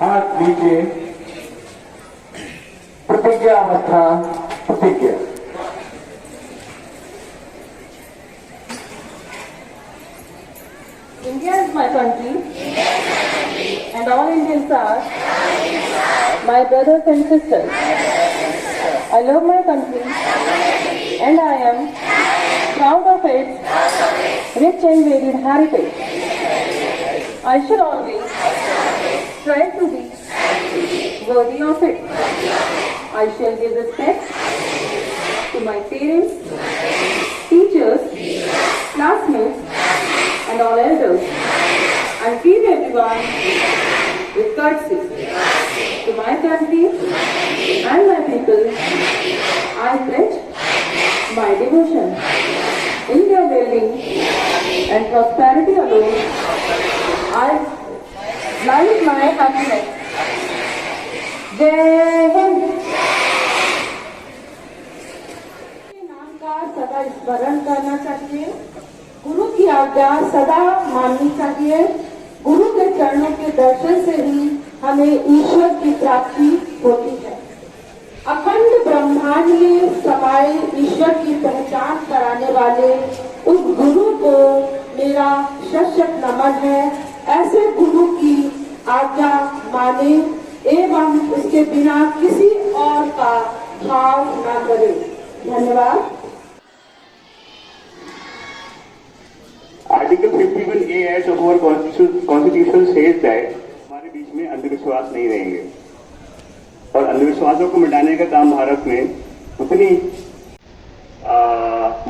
हाथ नीचे, प्रतिज्ञा अवस्था, प्रतिज्ञा। India is my country, and all Indians are my brothers and sisters. I love my country, and I am proud of its rich and varied heritage. I should always try to be worthy of it. I shall give respect to my parents, teachers, classmates, and all elders, and treat everyone with courtesy. To my country and my people, I pledge my devotion. In their well-being and prosperity alone, I live my happiness. जय हिंद। नाम का सदा स्मरण करना चाहिए। गुरु की आज्ञा सदा माननी चाहिए। गुरु के चरणों के दर्शन से ही हमें ईश्वर की प्राप्ति होती है। अखंड ब्रह्मांड में समाये ईश्वर की पहचान कराने वाले उस गुरु को मेरा शत नमन है। ऐसे गुरु की आज्ञा माने एवं उसके बिना किसी और का भाव न करे। धन्यवाद। Article 51A act of our constitution says that हमारे बीच में अंधविश्वास नहीं रहेंगे और अंधविश्वासों को मिटाने का काम भारत में उतनी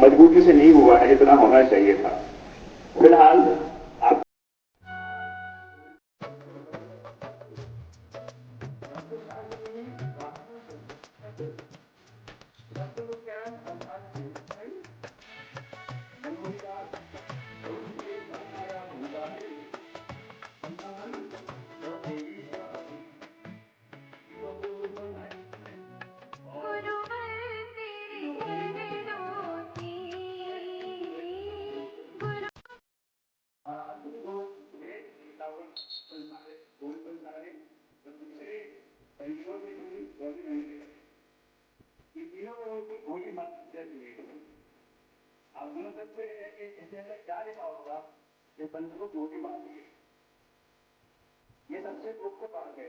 मजबूती से नहीं हुआ है जितना होना चाहिए था। फिलहाल आप ये सबसे मुख्य बात है।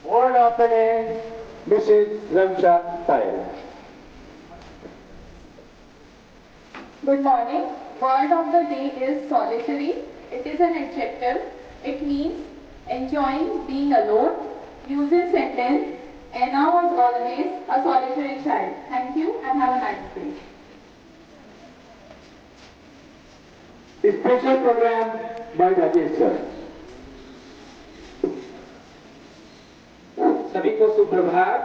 Word opening, Mrs. Ramsha Patel. Good morning. Word of the day is solitary. It is an adjective. It means enjoying being alone. Use in sentence. Anna was always a solitary child. Thank you and have a nice day. Special program by Rajesh sir. सभी को सुप्रभात।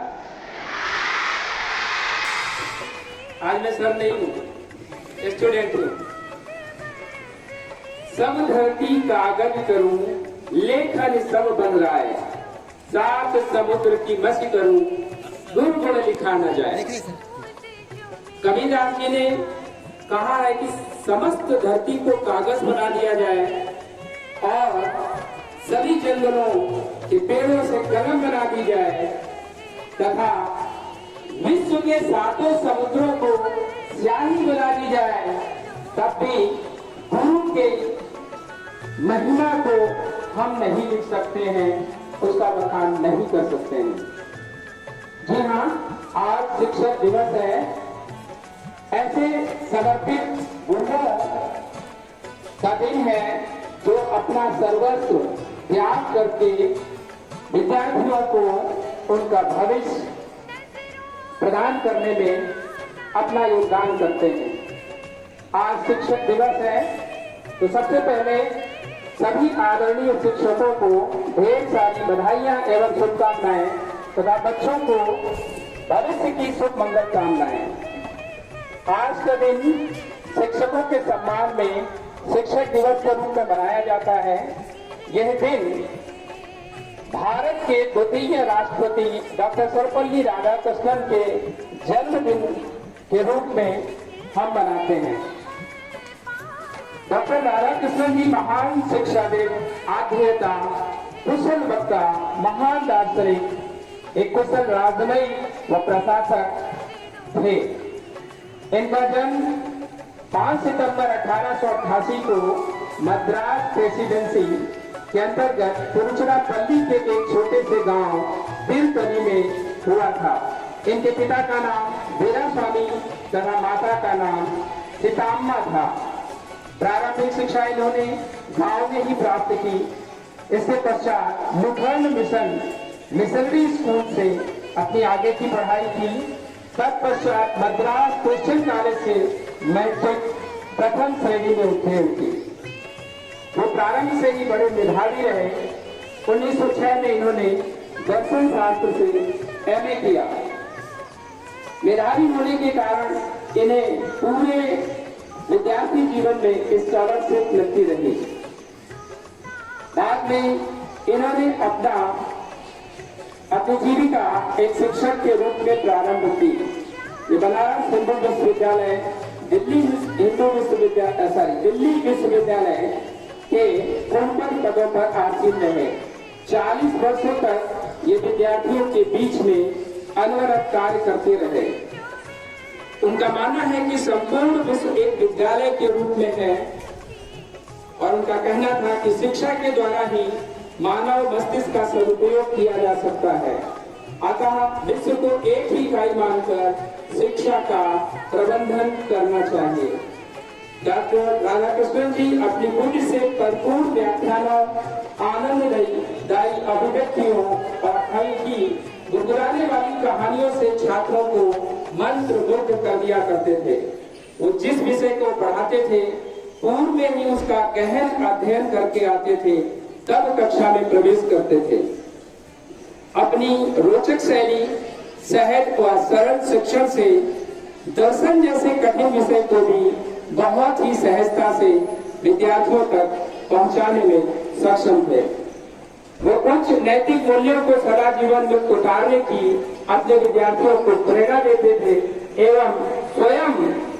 आज मैं sir नहीं हूँ, student हूँ। सब धरती कागज करूं, लेखन सब बन रहा है। सात समुद्र की मछली करूं, गुण लिखा न जाए। कबीरदास जी ने कहा है कि समस्त धरती को कागज बना दिया जाए और सभी जंगलों के पेड़ों से कलम बना दी जाए तथा विश्व के 7 समुद्रों को स्याही बना दी जाए, तब भी गुरु के महिमा को हम नहीं लिख सकते हैं, उसका बखान नहीं कर सकते हैं। जी हाँ, आज शिक्षक दिवस है। ऐसे समर्पित गुरुओं का दिन है जो अपना सर्वस्व त्याग करके विद्यार्थियों को उनका भविष्य प्रदान करने में अपना योगदान करते हैं। आज शिक्षक दिवस है तो सबसे पहले सभी आदरणीय शिक्षकों को ढेर सारी बधाइयां एवं शुभकामनाएं तथा बच्चों को भविष्य की शुभ मंगल कामनाएं। आज का दिन शिक्षकों के सम्मान में शिक्षक दिवस के रूप में मनाया जाता है। यह दिन भारत के द्वितीय राष्ट्रपति डॉक्टर सर्वपल्ली राधाकृष्णन के जन्मदिन के रूप में हम मनाते हैं। डॉक्टर राधाकृष्णन जी महान शिक्षाविद, आध्याता, कुशल वक्ता, महान दार्शनिक, एक कुशल राजनयिक व प्रशासक थे। इनका जन्म 5 सितंबर 1888 को मद्रास प्रेसिडेंसी के अंतर्गत तिरुचिरापल्ली के एक छोटे से गांव तिरुतनी में हुआ था। इनके पिता का नाम वीरास्वामी तथा माता का नाम सीताम्मा था। प्रारंभिक शिक्षा इन्होंने गांव में ही प्राप्त की। इसके पश्चात लुथरन मिशन मिशनरी स्कूल से अपनी आगे की पढ़ाई की। तत्पश्चात मद्रास क्रिश्चियन कॉलेज से मैट्रिक प्रथम श्रेणी में उत्तीर्ण की। वो प्रारंभ से ही बड़े मेधावी रहे। 1906 में इन्होंने दर्शन शास्त्र से एमए किया। मेधावी होने के कारण इन्हें पूरे विद्यार्थी जीवन में स्कॉलरशिप मिलती रही। बाद में इन्होंने अपनी जीविका एक शिक्षक के रूप में प्रारंभ की। ये बनारस हिंदू विश्वविद्यालय, दिल्ली विश्वविद्यालय के प्रमुख पदों पर आसीन रहे। 40 वर्षों तक ये विद्यार्थियों के बीच में अनवरत कार्य करते रहे। उनका मानना है कि संपूर्ण विश्व एक विद्यालय के रूप में है और उनका कहना था कि शिक्षा के द्वारा ही मानव मस्तिष्क का सदुपयोग किया जा सकता है। अतः विश्व को एक ही इकाई मानकर शिक्षा का प्रबंधन करना चाहिए। डॉक्टर राधाकृष्णन जी अपनी बुद्धि से भरपूर व्याख्यानों, आनंददायी अभिव्यक्तियों और हल्की गुदगुदाने वाली कहानियों से छात्रों को मंत्रमुग्ध कर दिया करते थे। वो जिस विषय को पढ़ाते थे पूर्व में ही उसका गहन अध्ययन करके आते थे, तब कक्षा में प्रवेश करते थे। अपनी रोचक शैली, सहज व सरल शिक्षण से दर्शन जैसे कठिन विषय को भी बहुत ही सहजता से विद्यार्थियों तक पहुंचाने में सक्षम थे। वो उच्च नैतिक मूल्यों को सदा जीवन में उतारने की अपने विद्यार्थियों को प्रेरणा देते थे एवं स्वयं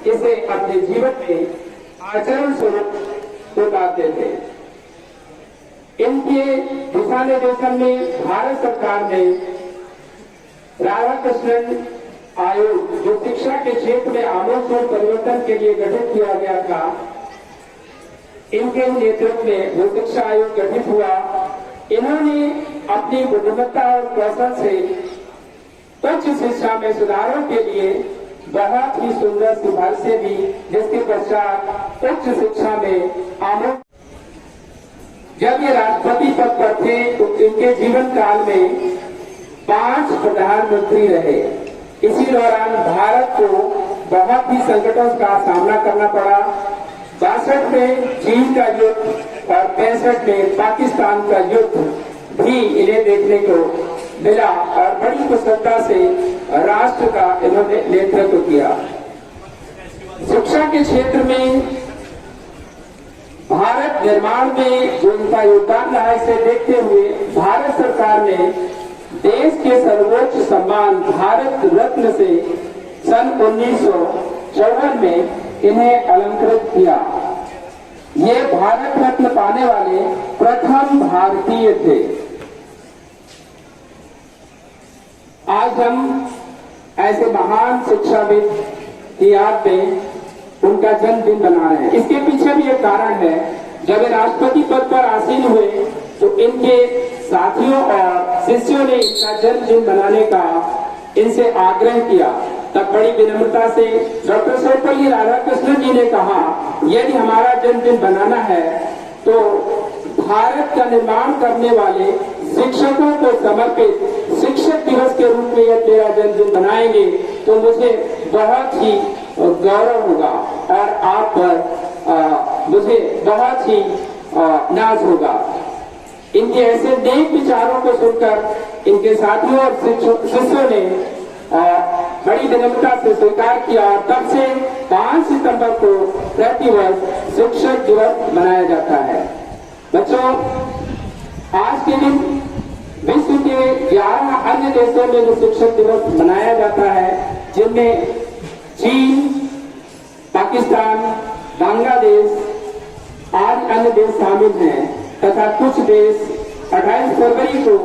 इसे अपने जीवन में आचरण स्वरूप उतारते थे। इनके दिशा निर्देशन में भारत सरकार ने राधाकृष्णन आयोग, जो शिक्षा के क्षेत्र में आमूल परिवर्तन के लिए गठित किया गया था, इनके नेतृत्व में वो शिक्षा आयोग गठित हुआ। इन्होंने अपनी बुद्धिमत्ता और कौशल से उच्च शिक्षा में सुधारों के लिए बहुत ही सुंदर सिफारिशें दी, जिसके पश्चात उच्च शिक्षा में आमूल। जब ये राष्ट्रपति पद पर थे तो इनके जीवन काल में 5 प्रधानमंत्री रहे। इसी दौरान भारत को बहुत ही संकटों का सामना करना पड़ा। 62 में चीन का युद्ध और 65 में पाकिस्तान का युद्ध भी इन्हें देखने को मिला और बड़ी कुशलता से राष्ट्र का इन्होंने नेतृत्व किया। शिक्षा के क्षेत्र में भारत निर्माण में जो उनका योगदान रहा, इसे देखते हुए भारत सरकार ने देश के सर्वोच्च सम्मान भारत रत्न से सन 1954 में इन्हें अलंकृत किया। ये भारत रत्न पाने वाले प्रथम भारतीय थे। आज हम ऐसे महान शिक्षाविद की याद में उनका जन्मदिन मना रहे हैं। इसके पीछे भी एक कारण है। जब वे राष्ट्रपति पद पर आसीन हुए तो इनके साथियों और शिष्यों ने इनका जन्मदिन मनाने का इनसे आग्रह किया। तब बड़ी विनम्रता से डॉक्टर सर्वपल्ली राधाकृष्णन जी ने कहा, यदि हमारा जन्मदिन बनाना है तो भारत का निर्माण करने वाले शिक्षकों को समर्पित शिक्षक दिवस के रूप में यदि मेरा जन्मदिन बनाएंगे तो मुझे बहुत ही गौरव होगा और आप पर मुझे बहुत ही नाज होगा। इनके ऐसे नेक विचारों को सुनकर इनके साथियों और शिष्यों ने बड़ी विनम्रता से स्वीकार किया और तब से 5 सितंबर को प्रतिवर्ष शिक्षक दिवस मनाया जाता है। बच्चों, आज के दिन विश्व के 11 अन्य देशों में भी शिक्षक दिवस मनाया जाता है, जिनमें चीन, पाकिस्तान, बांग्लादेश आदि अन्य देश शामिल हैं तथा कुछ देश 28 फरवरी को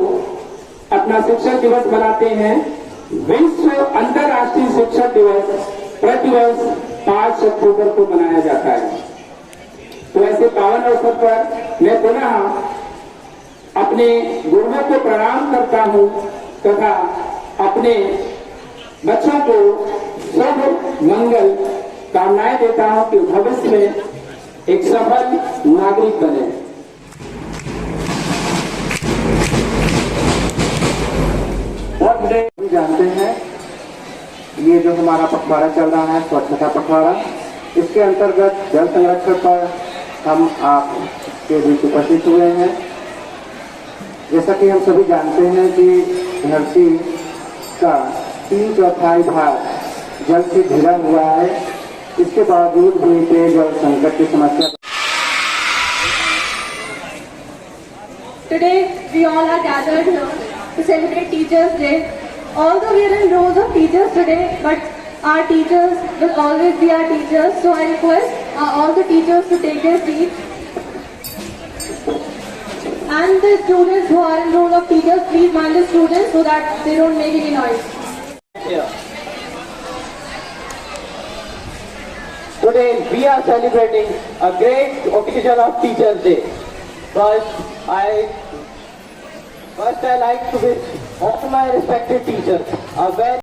अपना शिक्षक दिवस मनाते हैं। विश्व अंतर्राष्ट्रीय शिक्षक दिवस प्रतिवर्ष 5 अक्टूबर को मनाया जाता है। तो ऐसे पावन अवसर पर मैं पुनः अपने गुरुओं को प्रणाम करता हूं तथा अपने बच्चों को शुभ मंगल कामनाएं देता हूं कि भविष्य में एक सफल नागरिक बने। हम जानते हैं ये जो हमारा पखवाड़ा चल रहा है स्वच्छता पखवाड़ा, इसके अंतर्गत जल संरक्षण पर हम आपके बीच उपस्थित हुए हैं। जैसा कि हम सभी जानते हैं कि धरती का 3/4 भाग जल से घिरा हुआ है, इसके बावजूद भी पेयजल संकट की समस्या। Today we all are gathered here to celebrate Teachers' Day. Although we are in roles of teachers today, but our teachers will always be our teachers. So I request all the teachers to take their seats. And the students who are in role of teachers, please mind the students so that they don't make any noise. Today we are celebrating a great occasion of Teachers' Day. First I like to wish all my respected teachers a very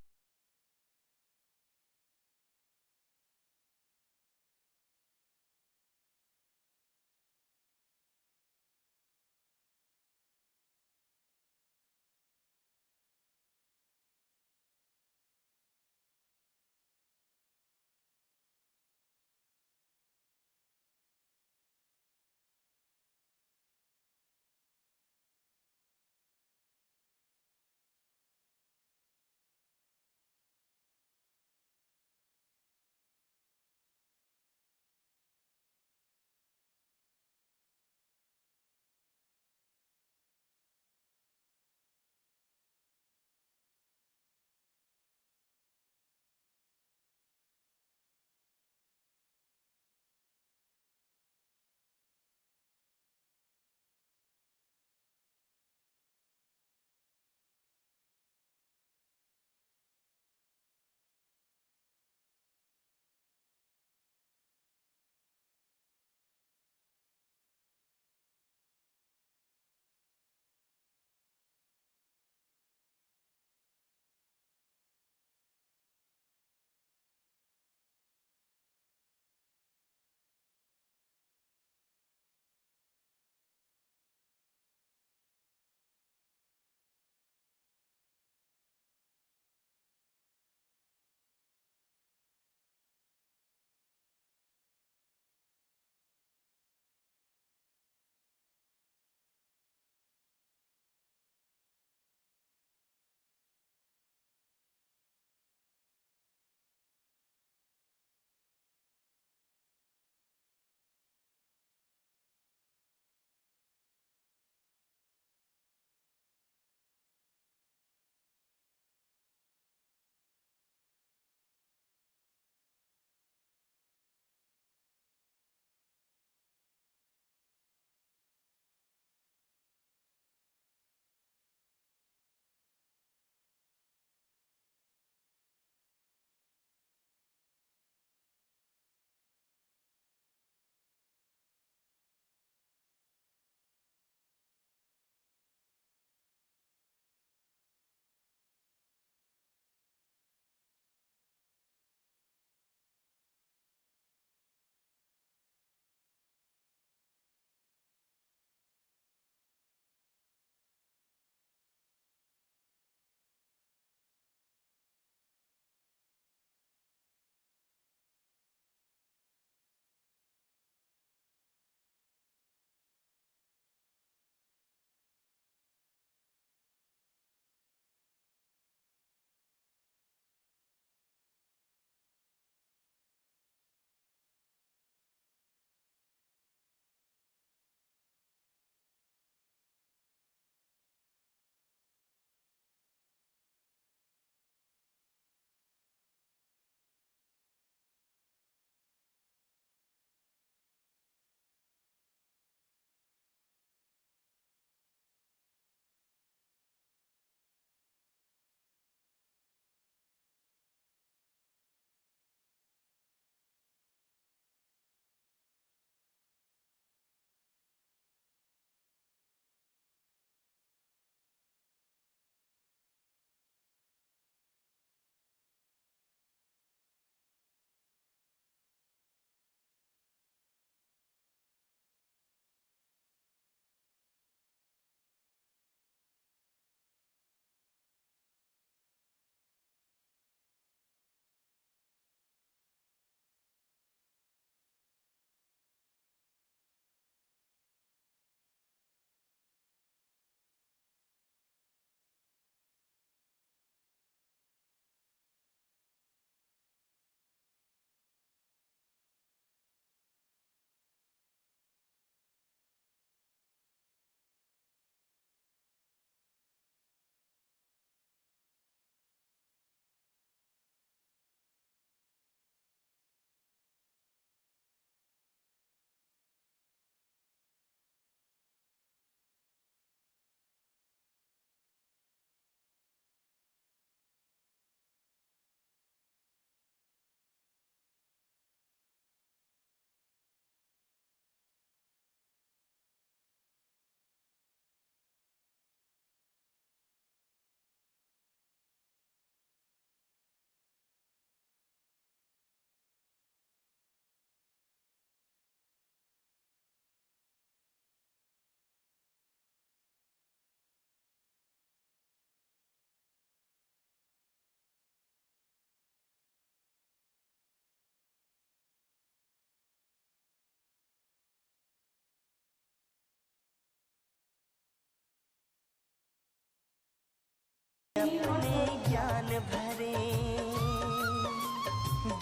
अपने ज्ञान भरे,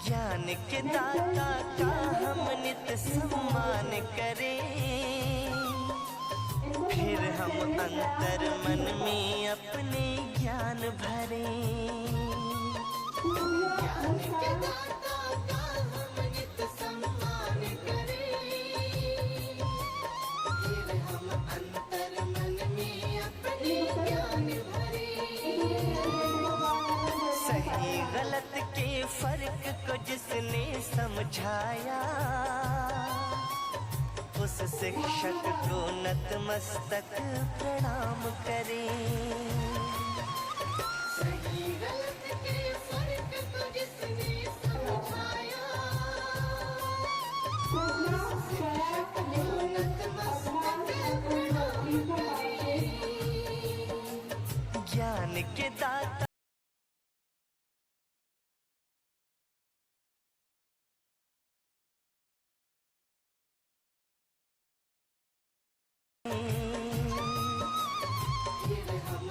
ज्ञान के दाता का हम नित सम्मान करें, फिर हम अंतर मन में अपने ज्ञान भरें। ज्ञान के दाता का हम नित सम्मान करें, फिर हम अंतर मन में अपने ज्ञान भरें। सही गलत के फर्क को जिसने समझाया, उस शिक्षक को नतमस्तक प्रणाम करें। सही गलत के फर्क को जिसने समझाया, उस शिक्षक को नतमस्तक प्रणाम करें। ज्ञान के दाता फिर हम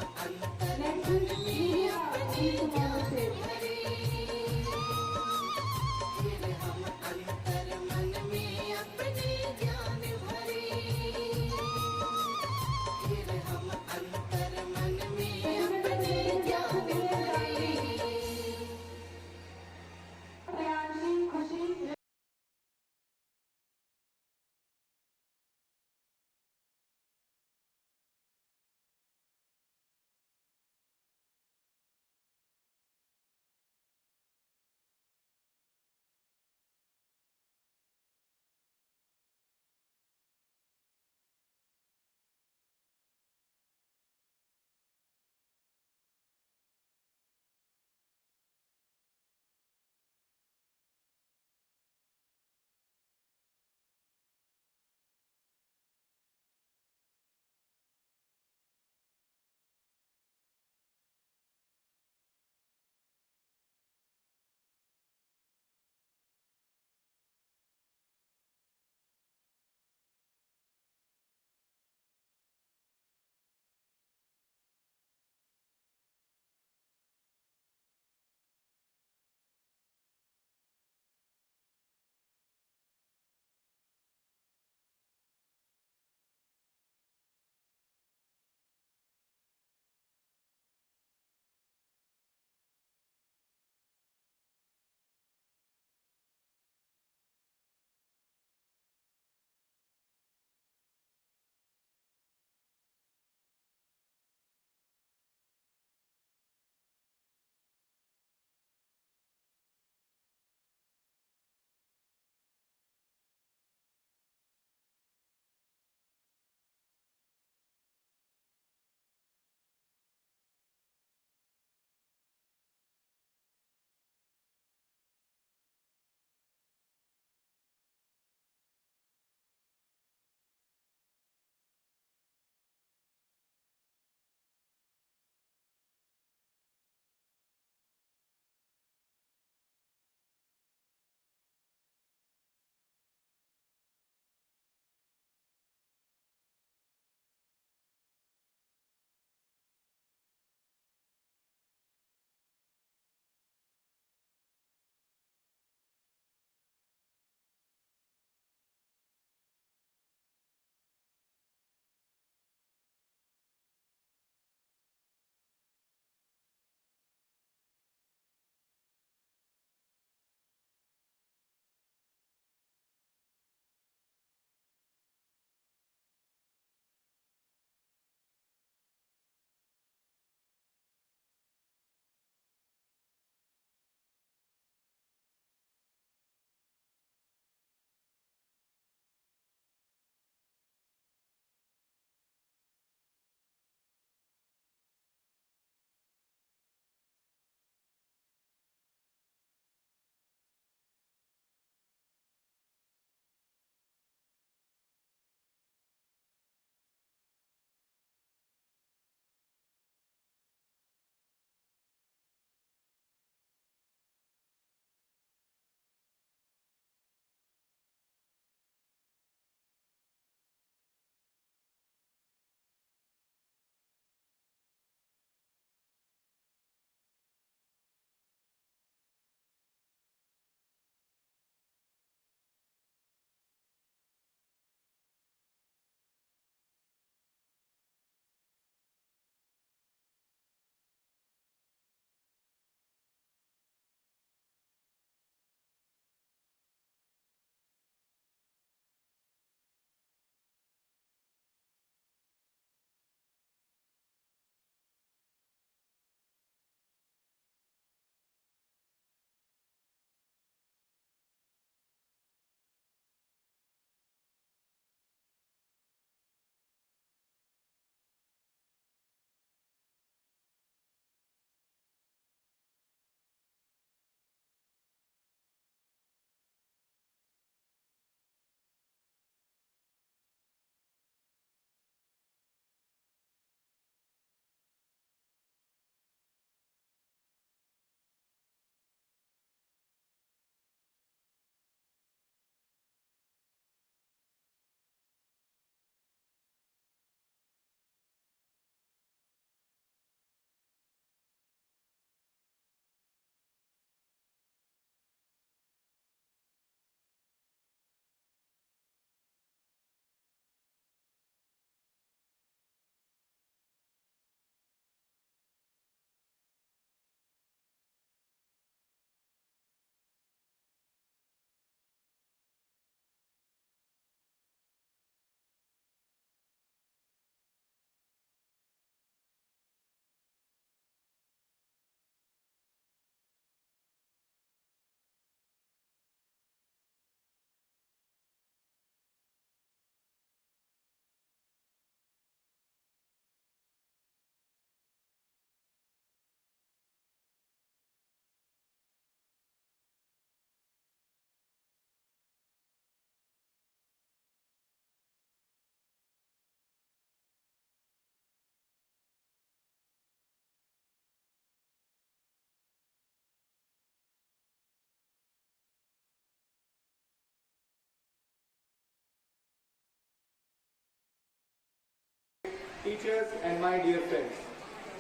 teachers and my dear friends.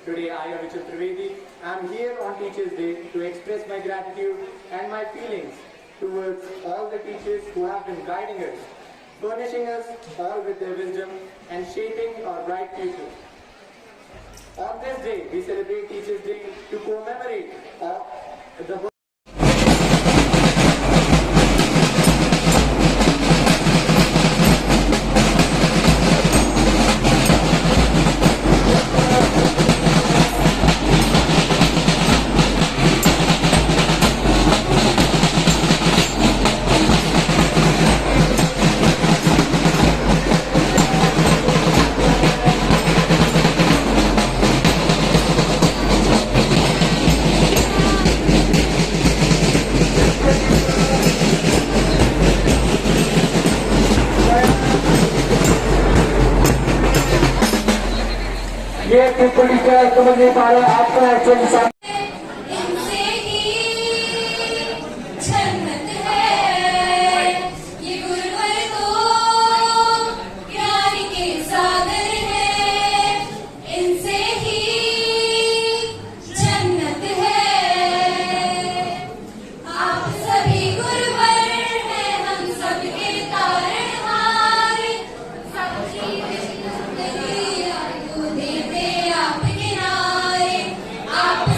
Today I, Avichal Trivedi, am here on Teachers Day to express my gratitude and my feelings towards all the teachers who have been guiding us, furnishing us all with their wisdom and shaping our bright future. On this day, we celebrate Teachers Day to commemorate the ये people teacher समझ नहीं पा रहे आपका actually इनसे ही जन्नत है ये गुरुवर तो प्यार के सागर है इनसे ही जन्नत है आप सभी गुरुवर हैं हम सबके तारणहार सबकी जिंदगी आपको देते आप किनारे आप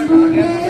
Gracias.